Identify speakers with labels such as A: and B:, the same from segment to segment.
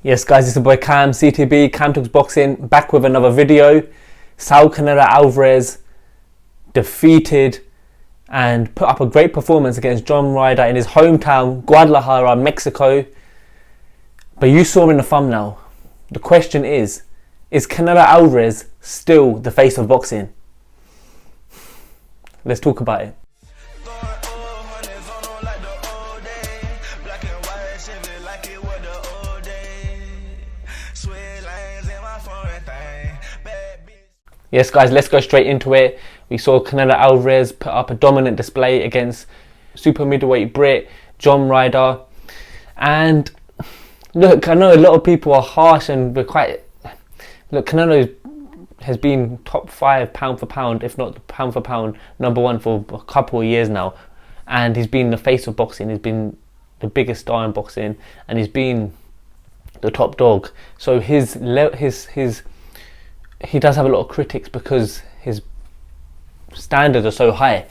A: Yes guys, it's the boy Cam, CTB, Cam Talks Boxing, back with another video. Canelo Alvarez defeated and put up a great performance against John Ryder in his hometown, Guadalajara, Mexico. But you saw in the thumbnail, the question is Canelo Alvarez still the face of boxing? Let's talk about it. Yes guys, let's go straight into it. We saw Canelo Alvarez put up a dominant display against super middleweight Brit John Ryder. And look, I know a lot of people are harsh and we're quite... Look, Canelo has been top 5 pound for pound, if not pound for pound, #1 for a couple of years now. And he's been the face of boxing, he's been the biggest star in boxing, and he's been the top dog. So he does have a lot of critics because his standards are so high.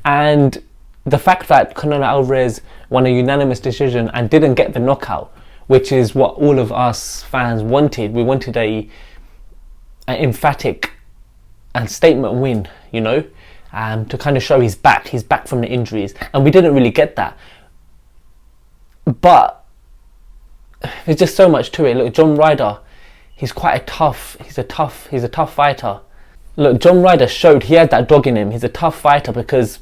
A: And the fact that Canelo Alvarez won a unanimous decision and didn't get the knockout, which is what all of us fans wanted. We wanted an emphatic and statement win, you know, to kind of show he's back from the injuries, and we didn't really get that. But there's just so much to it. Look, John Ryder, he's a tough fighter. Look, John Ryder showed he had that dog in him. He's a tough fighter because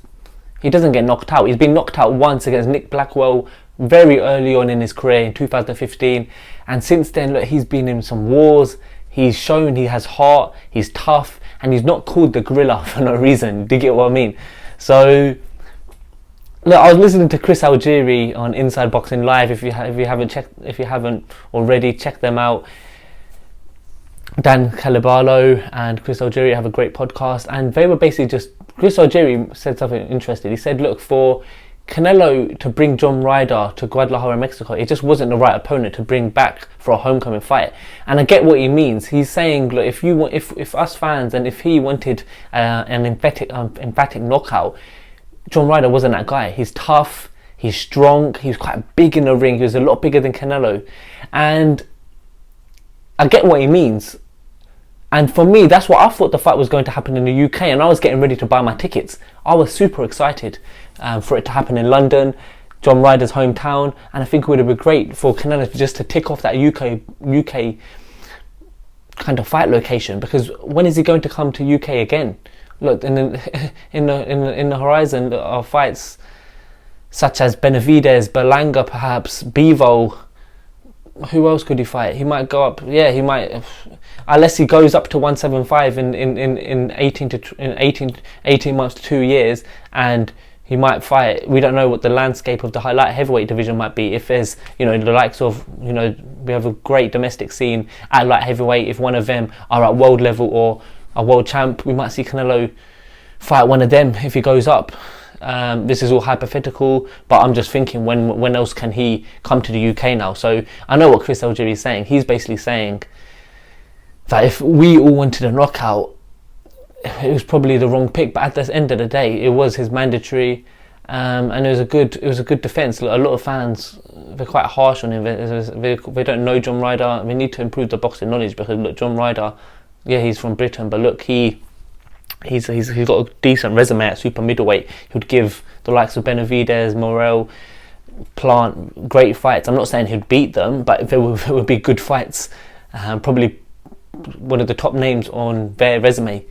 A: he doesn't get knocked out. He's been knocked out once against Nick Blackwell very early on in his career in 2015. And since then, look, he's been in some wars. He's shown he has heart, he's tough, and he's not called the gorilla for no reason. Do you get what I mean? So, look, I was listening to Chris Algieri on Inside Boxing Live. If you haven't already, check them out. Dan Calabalo and Chris Algieri have a great podcast, and they were basically just... Chris Algieri said something interesting. He said, look, for Canelo to bring John Ryder to Guadalajara, Mexico, it just wasn't the right opponent to bring back for a homecoming fight. And I get what he means. He's saying, look, if us fans, and if he wanted an emphatic knockout, John Ryder wasn't that guy. He's tough, he's strong, he's quite big in the ring. He was a lot bigger than Canelo, and I get what he means. And for me, that's what I thought the fight was going to happen in the UK, and I was getting ready to buy my tickets. I was super excited for it to happen in London, John Ryder's hometown, and I think it would have been great for Canelo just to tick off that UK kind of fight location, because when is he going to come to UK again? Look, in the horizon are fights such as Benavidez, Berlanga, perhaps Bivol. Who else could he fight? He might go up. Yeah, he might, unless he goes up to 175 in 18 months to 2 years, and he might fight. We don't know what the landscape of the light heavyweight division might be. If there's, you know, the likes of, you know, we have a great domestic scene at light heavyweight. If one of them are at world level or a world champ, we might see Canelo fight one of them if he goes up. This is all hypothetical, but I'm just thinking, when else can he come to the UK now? So I know what Chris Algieri is saying. He's basically saying that if we all wanted a knockout, it was probably the wrong pick. But at the end of the day, it was his mandatory, and it was a good defense. A lot of fans, they're quite harsh on him. They don't know John Ryder. We need to improve the boxing knowledge, because look, John Ryder, yeah, he's from Britain, but look, He's got a decent resume at super middleweight. He would give the likes of Benavidez, Morel, Plant great fights. I'm not saying he'd beat them, but there would be good fights. Probably one of the top names on their resume.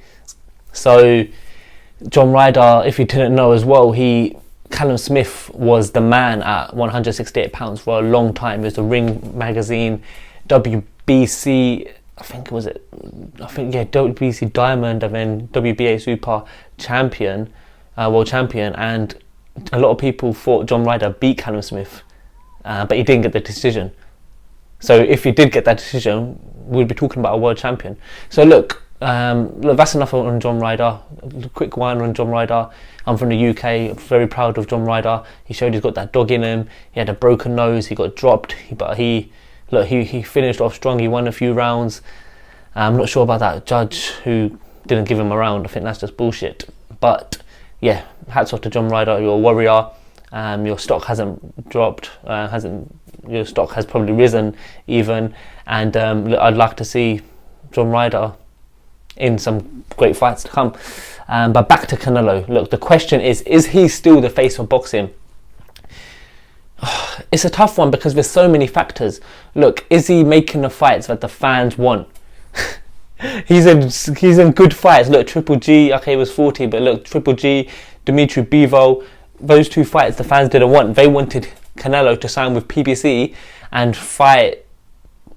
A: So John Ryder, if you didn't know as well, Callum Smith was the man at 168 pounds for a long time. He was the Ring Magazine, WBC, WBC Diamond, and then WBA Super Champion, World Champion, and a lot of people thought John Ryder beat Callum Smith, but he didn't get the decision. So if he did get that decision, we'd be talking about a world champion. So look, that's enough on John Ryder. A quick one on John Ryder. I'm from the UK, very proud of John Ryder. He showed he's got that dog in him. He had a broken nose, he got dropped, but he finished off strong. He won a few rounds. I'm not sure about that judge who didn't give him a round. I think that's just bullshit. But yeah, hats off to John Ryder. You're a warrior. Your stock hasn't dropped, hasn't your stock has probably risen even. And I'd like to see John Ryder in some great fights to come. But back to Canelo. Look, the question is he still the face of boxing? It's a tough one because there's so many factors. Look, is he making the fights that the fans want? He's in good fights. Look, Triple G, okay, it was 40, but look, Triple G, Dimitri Bivol, those two fights the fans didn't want. They wanted Canelo to sign with PBC and fight,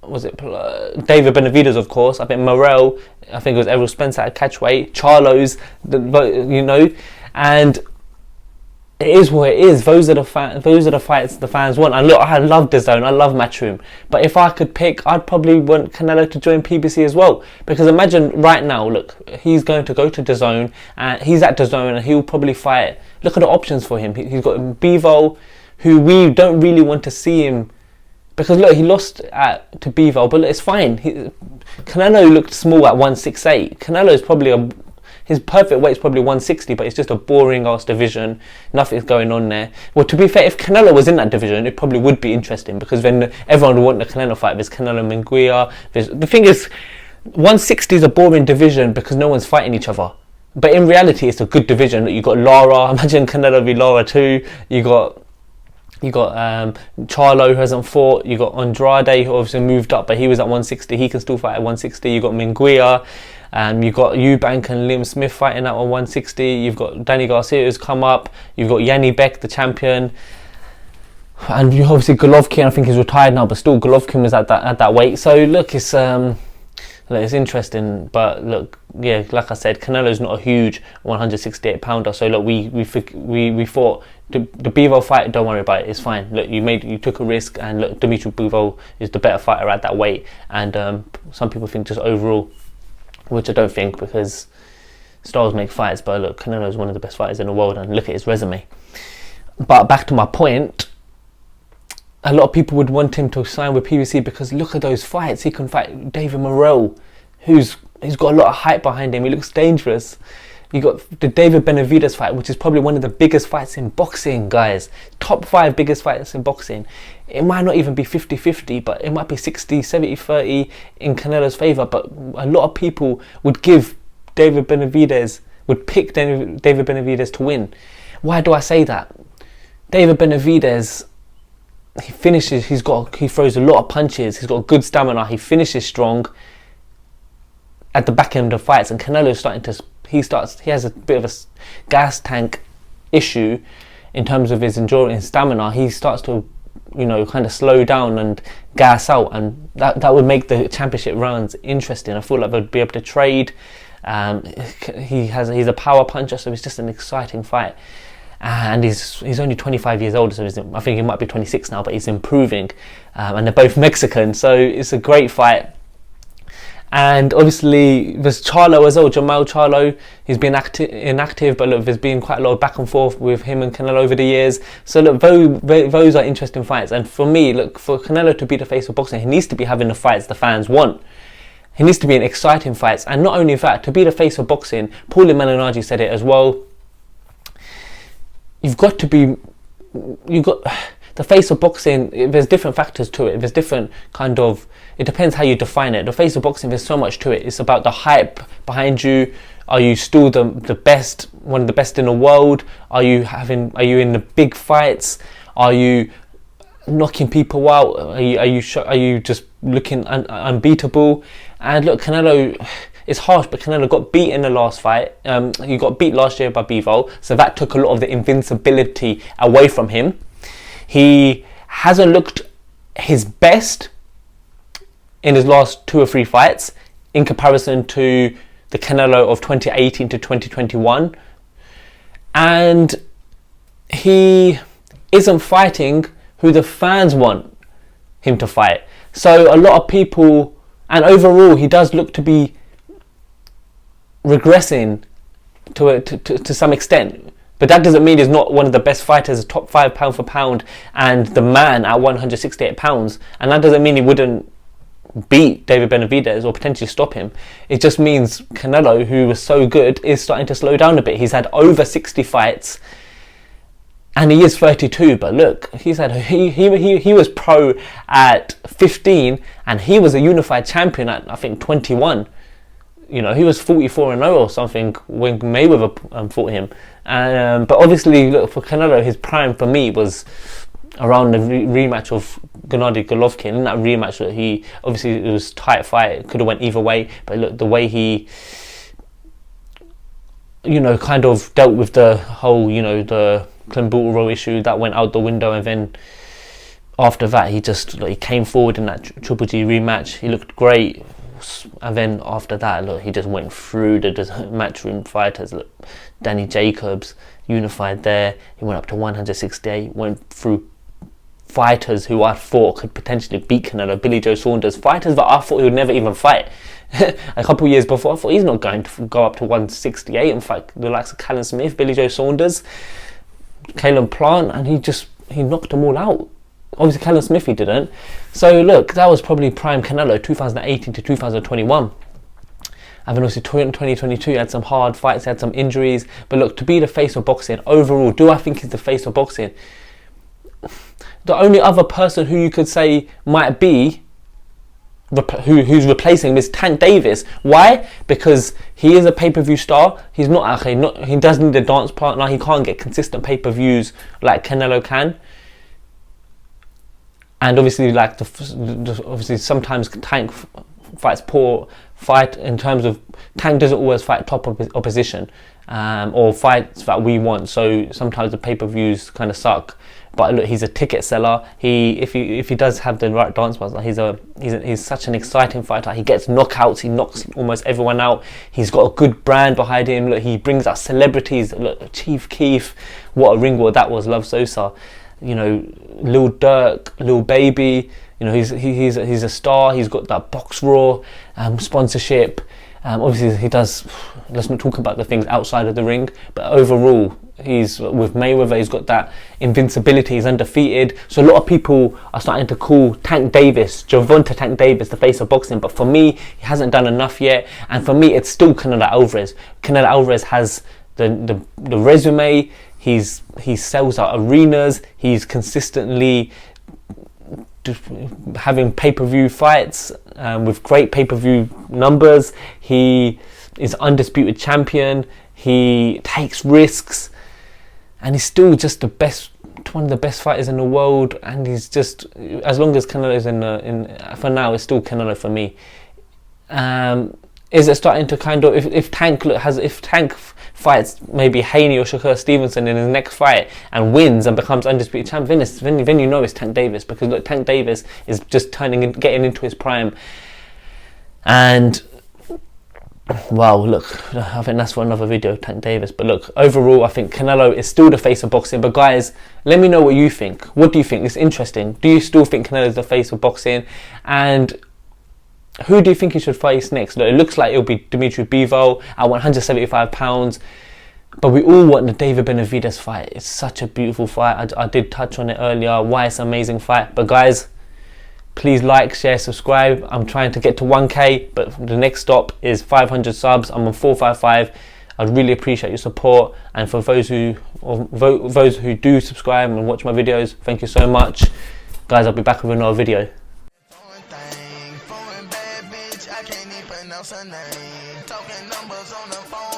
A: was it David Benavidez, of course. I think Morrell, I think it was Errol Spencer at catchweight, Charlo's, you know, and it is what it is. Those are the fights the fans want. And look, I love DAZN, I love Matchroom, but if I could pick, I'd probably want Canelo to join PBC as well. Because imagine right now, look, he's going to go to DAZN, and he's at DAZN, and he'll probably fight. Look at the options for him. He's got Bivol, who we don't really want to see him, because look, he lost to Bivol, but look, it's fine. Canelo looked small at 168. Canelo is probably his perfect weight is probably 160, but it's just a boring ass division. Nothing's going on there. Well, to be fair, if Canelo was in that division, it probably would be interesting, because then everyone would want the Canelo fight. There's Canelo Munguia. The thing is, 160 is a boring division because no one's fighting each other. But in reality, it's a good division. You got Lara. Imagine Canelo v Lara too. You got Charlo, who hasn't fought. You got Andrade, who obviously moved up, but he was at 160. He can still fight at 160. You got Munguia. You've got Eubank and Liam Smith fighting at 160. You've got Danny Garcia who's come up. You've got Yanni Beck, the champion. And you obviously Golovkin, I think he's retired now, but still Golovkin was at that weight. So look, it's interesting. But look, yeah, like I said, Canelo's not a huge 168 pounder. So look, we thought the Bivol fight, don't worry about it, it's fine. Look, you took a risk, and look, Dimitri Bivol is the better fighter at that weight. And some people think just overall, which I don't think, because styles make fights, but look, Canelo is one of the best fighters in the world, and look at his resume. But back to my point, a lot of people would want him to sign with PBC because look at those fights. He can fight David Morrell, who's got a lot of hype behind him. He looks dangerous. You got the David Benavidez fight, which is probably one of the biggest fights in boxing, guys. Top 5 biggest fights in boxing. It might not even be 50-50, but it might be 60, 70, 30 in Canelo's favour. But a lot of people would give pick David Benavidez to win. Why do I say that? David Benavidez, he throws a lot of punches. He's got good stamina. He finishes strong at the back end of fights, and Canelo's he has a bit of a gas tank issue in terms of his endurance and stamina. He starts to, kind of slow down and gas out, and that would make the championship rounds interesting. I feel like they'd be able to trade. He's a power puncher, so it's just an exciting fight. And he's only 25 years old, so I think he might be 26 now, but he's improving. And they're both Mexican, so it's a great fight. And obviously there's Charlo as well, Jamal Charlo. He's been inactive, but look, there's been quite a lot of back and forth with him and Canelo over the years. So look, those are interesting fights. And for me, look, for Canelo to be the face of boxing, he needs to be having the fights the fans want. He needs to be in exciting fights. And not only that, to be the face of boxing, Paulie Malignaggi said it as well, the face of boxing, there's different factors to it. There's different it depends how you define it. The face of boxing, there's so much to it. It's about the hype behind you. Are you still the best, one of the best in the world? Are you in the big fights? Are you knocking people out? Are you just looking unbeatable? And look, Canelo, it's harsh, but Canelo got beat in the last fight. He got beat last year by Bivol, so that took a lot of the invincibility away from him. He hasn't looked his best in his last 2 or 3 fights in comparison to the Canelo of 2018 to 2021. And he isn't fighting who the fans want him to fight. So a lot of people, and overall he does look to be regressing to some extent. But that doesn't mean he's not one of the best fighters, top 5 pound for pound, and the man at 168 pounds. And that doesn't mean he wouldn't beat David Benavidez or potentially stop him. It just means Canelo, who was so good, is starting to slow down a bit. He's had over 60 fights. And he is 32, but look, he said he was pro at 15, and he was a unified champion at, I think, 21. You know, he was 44-0 or something when Mayweather fought him. But obviously, look, for Canelo, his prime for me was around the rematch of Gennady Golovkin. In that rematch, look, he obviously, it was a tight fight. It could have went either way, but look, the way he, you know, kind of dealt with the whole, you know, the Clenbuterol issue, that went out the window, and then after that he came forward in that Triple G rematch. He looked great, and then after that, look, he just went through the matchroom fighters. Look, Danny Jacobs unified there. He went up to 168. Went through fighters who I thought could potentially beat Canelo. Billy Joe Saunders, fighters that I thought he would never even fight. A couple of years before, I thought he's not going to go up to 168 and fight the likes of Callum Smith, Billy Joe Saunders, Caleb Plant, and he knocked them all out. Obviously Callum Smith he didn't. So look, that was probably prime Canelo, 2018 to 2021. And then obviously 2022 he had some hard fights, he had some injuries. But look, to be the face of boxing overall, do I think he's the face of boxing? The only other person who you could say might be who's replacing him is Tank Davis. Why? Because he is a pay-per-view star. He's not okay. He does need a dance partner. He can't get consistent pay-per-views like Canelo can. And obviously, like obviously sometimes Tank fights poor fight in terms of Tank doesn't always fight top opposition or fights that we want. So sometimes the pay-per-views kind of suck. But look, he's a ticket seller. If he does have the right dance master, he's such an exciting fighter. He gets knockouts. He knocks almost everyone out. He's got a good brand behind him. Look, he brings out celebrities. Look, Chief Keef, what a ring war that was. Love Sosa, you know, Lil Durk, Lil Baby. You know, he's a star. He's got that Box Raw sponsorship. Obviously, he does. Let's not talk about the things outside of the ring, but overall, he's with Mayweather. He's got that invincibility. He's undefeated. So a lot of people are starting to call Tank Davis, Gervonta Tank Davis, the face of boxing. But for me, he hasn't done enough yet. And for me, it's still Canelo Alvarez. Canelo Alvarez has the resume. He sells out arenas. He's consistently having pay-per-view fights with great pay-per-view numbers. He is undisputed champion. He takes risks, and he's still just one of the best fighters in the world. And he's just, as long as Canelo's in for now, it's still Canelo for me. Is it starting to kind of, if Tank fights maybe Haney or Shakur Stevenson in his next fight and wins and becomes undisputed champion, then you know it's Tank Davis, because look, Tank Davis is just getting into his prime. And wow, look, I think that's for another video, Tank Davis. But look, overall, I think Canelo is still the face of boxing. But guys, let me know what you think. What do you think? It's interesting. Do you still think Canelo is the face of boxing? And who do you think he should face next? Look, it looks like it'll be Dimitri Bivol at 175 pounds. But we all want the David Benavidez fight. It's such a beautiful fight. I did touch on it earlier, why it's an amazing fight. But guys, please like, share, subscribe. I'm trying to get to 1k, but the next stop is 500 subs. I'm on 455. I'd really appreciate your support. And for those who do subscribe and watch my videos, thank you so much. Guys, I'll be back with another video.
B: Her name, talking numbers on the phone.